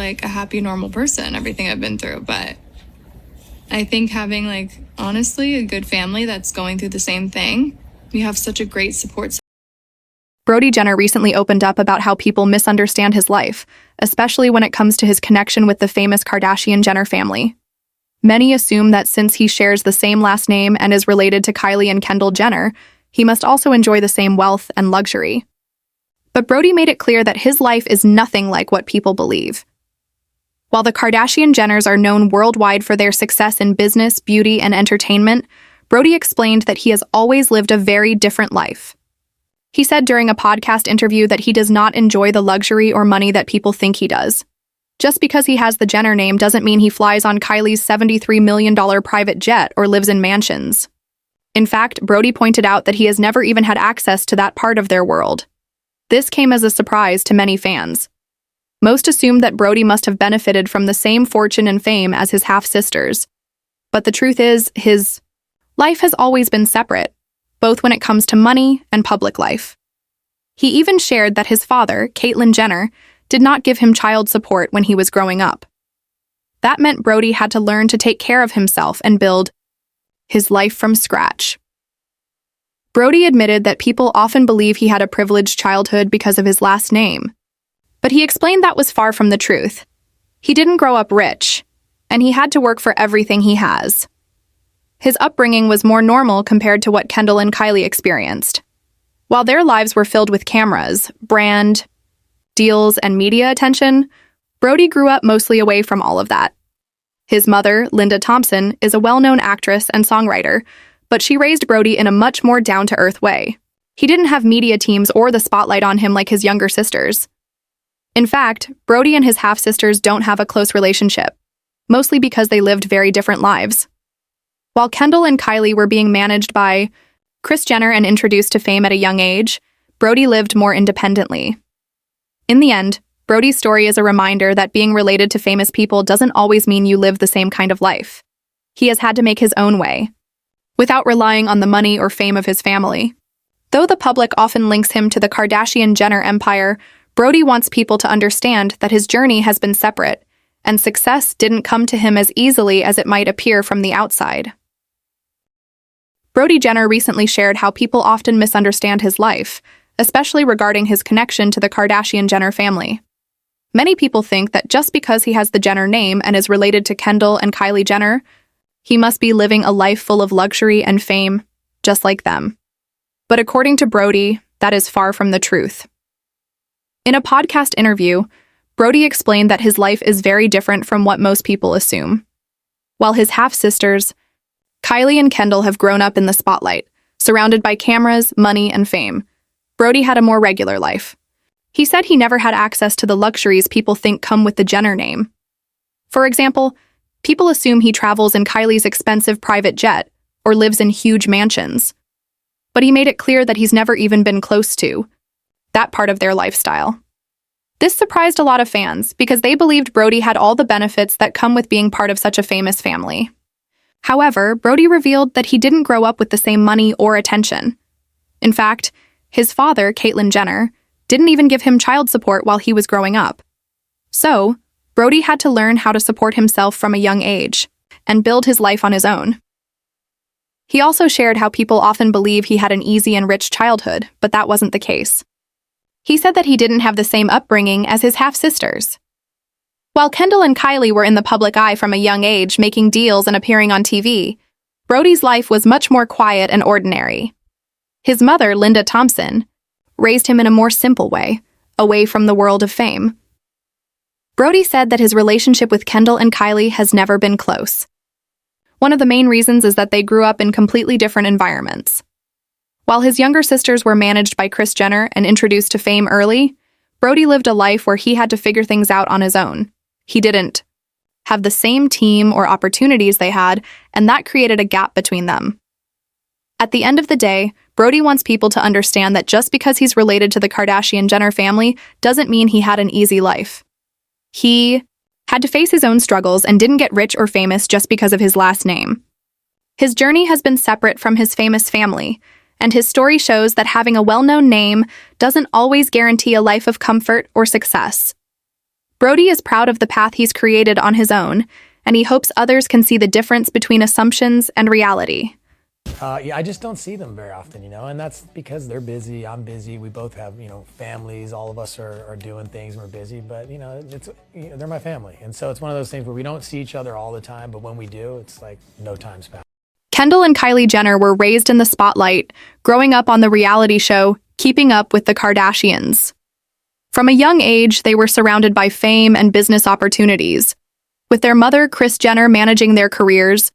like a happy, normal person, everything I've been through. But I think having like, honestly, a good family that's going through the same thing, we have such a great support system. Brody Jenner recently opened up about how people misunderstand his life, especially when it comes to his connection with the famous Kardashian-Jenner family. Many assume that since he shares the same last name and is related to Kylie and Kendall Jenner, he must also enjoy the same wealth and luxury. But Brody made it clear that his life is nothing like what people believe. While the Kardashian-Jenners are known worldwide for their success in business, beauty, and entertainment, Brody explained that he has always lived a very different life. He said during a podcast interview that he does not enjoy the luxury or money that people think he does. Just because he has the Jenner name doesn't mean he flies on Kylie's $73 million private jet or lives in mansions. In fact, Brody pointed out that he has never even had access to that part of their world. This came as a surprise to many fans. Most assumed that Brody must have benefited from the same fortune and fame as his half-sisters. But the truth is, his life has always been separate, both when it comes to money and public life. He even shared that his father, Kyliejenner, did not give him child support when he was growing up. That meant Brody had to learn to take care of himself and build his life from scratch. Brody admitted that people often believe he had a privileged childhood because of his last name. But he explained that was far from the truth. He didn't grow up rich, and he had to work for everything he has. His upbringing was more normal compared to what Kendall and Kylie experienced. While their lives were filled with cameras, brand, deals, and media attention, Brody grew up mostly away from all of that. His mother, Linda Thompson, is a well-known actress and songwriter, but she raised Brody in a much more down-to-earth way. He didn't have media teams or the spotlight on him like his younger sisters. In fact, Brody and his half-sisters don't have a close relationship, mostly because they lived very different lives. While Kendall and Kylie were being managed by Kris Jenner and introduced to fame at a young age, Brody lived more independently. In the end, Brody's story is a reminder that being related to famous people doesn't always mean you live the same kind of life. He has had to make his own way, without relying on the money or fame of his family. Though the public often links him to the Kardashian-Jenner empire, Brody wants people to understand that his journey has been separate, and success didn't come to him as easily as it might appear from the outside. Brody Jenner recently shared how people often misunderstand his life, especially regarding his connection to the Kardashian-Jenner family. Many people think that just because he has the Jenner name and is related to Kendall and Kylie Jenner, he must be living a life full of luxury and fame, just like them. But according to Brody, that is far from the truth. In a podcast interview, Brody explained that his life is very different from what most people assume. While his half-sisters, Kylie and Kendall, have grown up in the spotlight, surrounded by cameras, money, and fame, Brody had a more regular life. He said he never had access to the luxuries people think come with the Jenner name. For example, people assume he travels in Kylie's expensive private jet or lives in huge mansions. But he made it clear that he's never even been close to that part of their lifestyle. This surprised a lot of fans because they believed Brody had all the benefits that come with being part of such a famous family. However, Brody revealed that he didn't grow up with the same money or attention. In fact, his father, Kyliejenner, didn't even give him child support while he was growing up. So, Brody had to learn how to support himself from a young age and build his life on his own. He also shared how people often believe he had an easy and rich childhood, but that wasn't the case. He said that he didn't have the same upbringing as his half-sisters. While Kendall and Kylie were in the public eye from a young age, making deals and appearing on TV, Brody's life was much more quiet and ordinary. His mother, Linda Thompson, raised him in a more simple way, away from the world of fame. Brody said that his relationship with Kendall and Kylie has never been close. One of the main reasons is that they grew up in completely different environments. While his younger sisters were managed by Kris Jenner and introduced to fame early, Brody lived a life where he had to figure things out on his own. He didn't have the same team or opportunities they had, and that created a gap between them. At the end of the day, Brody wants people to understand that just because he's related to the Kardashian-Jenner family doesn't mean he had an easy life. He had to face his own struggles and didn't get rich or famous just because of his last name. His journey has been separate from his famous family, and his story shows that having a well-known name doesn't always guarantee a life of comfort or success. Brody is proud of the path he's created on his own, and he hopes others can see the difference between assumptions and reality. Yeah, I just don't see them very often, and that's because they're busy, I'm busy, we both have, families, all of us are doing things, and we're busy, but, they're my family. And so it's one of those things where we don't see each other all the time, but when we do, it's like no time's passed. Kendall and Kylie Jenner were raised in the spotlight, growing up on the reality show Keeping Up with the Kardashians. From a young age, they were surrounded by fame and business opportunities. With their mother, Kris Jenner, managing their careers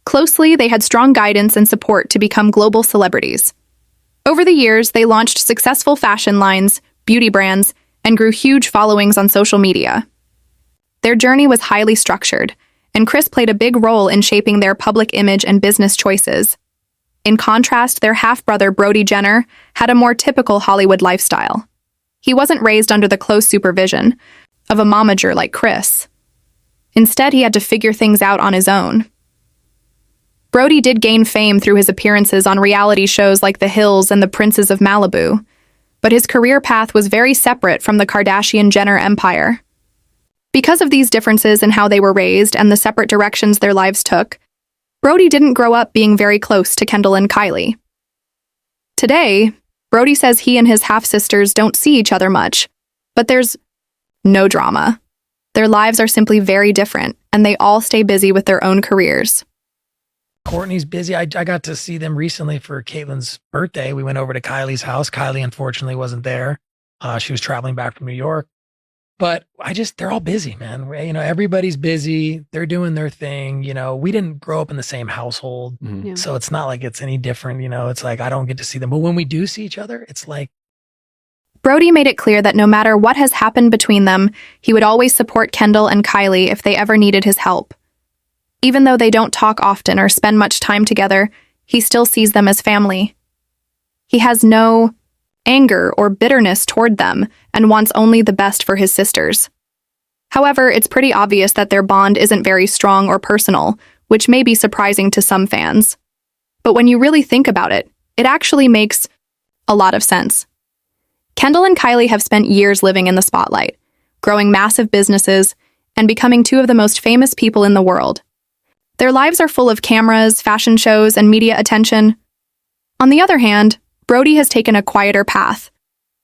closely, they had strong guidance and support to become global celebrities. Over the years, they launched successful fashion lines, beauty brands, and grew huge followings on social media. Their journey was highly structured, and Kris played a big role in shaping their public image and business choices. In contrast, their half-brother Brody Jenner had a more typical Hollywood lifestyle. He wasn't raised under the close supervision of a momager like Kris. Instead, he had to figure things out on his own. Brody did gain fame through his appearances on reality shows like The Hills and The Princes of Malibu, but his career path was very separate from the Kardashian-Jenner empire. Because of these differences in how they were raised and the separate directions their lives took, Brody didn't grow up being very close to Kendall and Kylie. Today, Brody says he and his half-sisters don't see each other much, but there's no drama. Their lives are simply very different, and they all stay busy with their own careers. Courtney's busy. I got to see them recently for Caitlin's birthday. We went over to Kylie's house. Kylie, unfortunately, wasn't there. She was traveling back from New York. But they're all busy, man. Everybody's busy. They're doing their thing. We didn't grow up in the same household. Mm-hmm. Yeah. So it's not like it's any different. It's like I don't get to see them. But when we do see each other, it's like. Brody made it clear that no matter what has happened between them, he would always support Kendall and Kylie if they ever needed his help. Even though they don't talk often or spend much time together, he still sees them as family. He has no anger or bitterness toward them and wants only the best for his sisters. However, it's pretty obvious that their bond isn't very strong or personal, which may be surprising to some fans. But when you really think about it, it actually makes a lot of sense. Kendall and Kylie have spent years living in the spotlight, growing massive businesses, and becoming two of the most famous people in the world. Their lives are full of cameras, fashion shows, and media attention. On the other hand, Brody has taken a quieter path.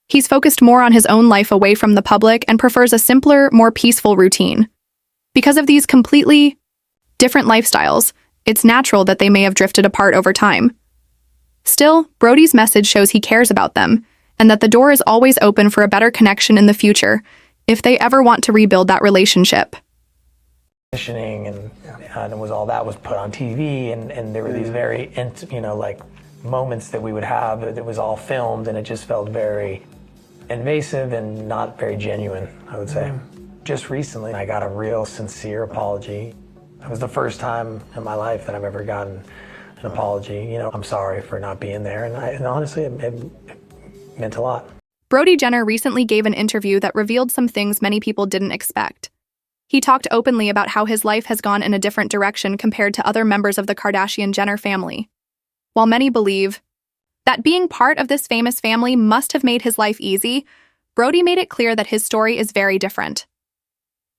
He's focused more on his own life away from the public and prefers a simpler, more peaceful routine. Because of these completely different lifestyles, it's natural that they may have drifted apart over time. Still, Brody's message shows he cares about them, and that the door is always open for a better connection in the future, if they ever want to rebuild that relationship. And it was all that was put on TV, and there were these very, moments that we would have. It was all filmed, and it just felt very invasive and not very genuine, I would say. Just recently, I got a real sincere apology. It was the first time in my life that I've ever gotten an apology. I'm sorry for not being there, and honestly, it meant a lot. Brody Jenner recently gave an interview that revealed some things many people didn't expect. He talked openly about how his life has gone in a different direction compared to other members of the Kardashian-Jenner family. While many believe that being part of this famous family must have made his life easy, Brody made it clear that his story is very different.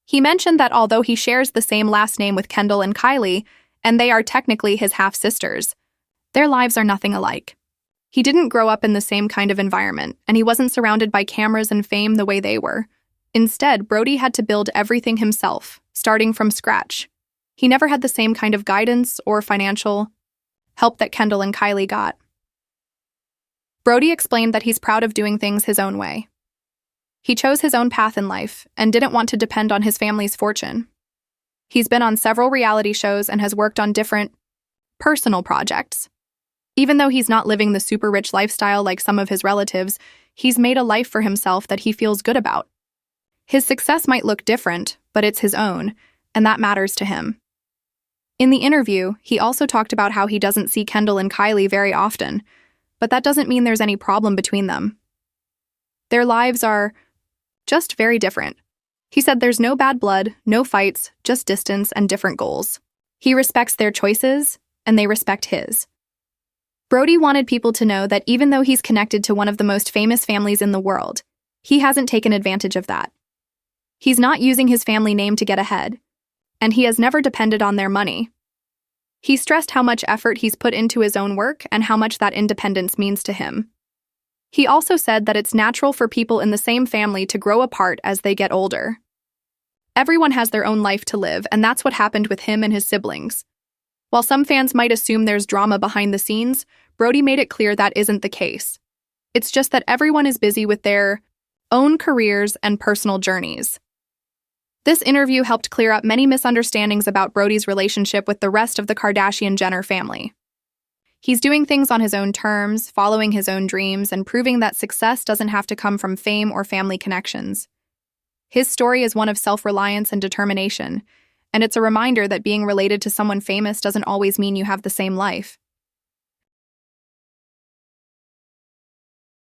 He mentioned that although he shares the same last name with Kendall and Kylie, and they are technically his half-sisters, their lives are nothing alike. He didn't grow up in the same kind of environment, and he wasn't surrounded by cameras and fame the way they were. Instead, Brody had to build everything himself, starting from scratch. He never had the same kind of guidance or financial help that Kendall and Kylie got. Brody explained that he's proud of doing things his own way. He chose his own path in life and didn't want to depend on his family's fortune. He's been on several reality shows and has worked on different personal projects. Even though he's not living the super rich lifestyle like some of his relatives, he's made a life for himself that he feels good about. His success might look different, but it's his own, and that matters to him. In the interview, he also talked about how he doesn't see Kendall and Kylie very often, but that doesn't mean there's any problem between them. Their lives are just very different. He said there's no bad blood, no fights, just distance and different goals. He respects their choices, and they respect his. Brody wanted people to know that even though he's connected to one of the most famous families in the world, he hasn't taken advantage of that. He's not using his family name to get ahead, and he has never depended on their money. He stressed how much effort he's put into his own work and how much that independence means to him. He also said that it's natural for people in the same family to grow apart as they get older. Everyone has their own life to live, and that's what happened with him and his siblings. While some fans might assume there's drama behind the scenes, Brody made it clear that isn't the case. It's just that everyone is busy with their own careers and personal journeys. This interview helped clear up many misunderstandings about Brody's relationship with the rest of the Kardashian-Jenner family. He's doing things on his own terms, following his own dreams, and proving that success doesn't have to come from fame or family connections. His story is one of self-reliance and determination, and it's a reminder that being related to someone famous doesn't always mean you have the same life.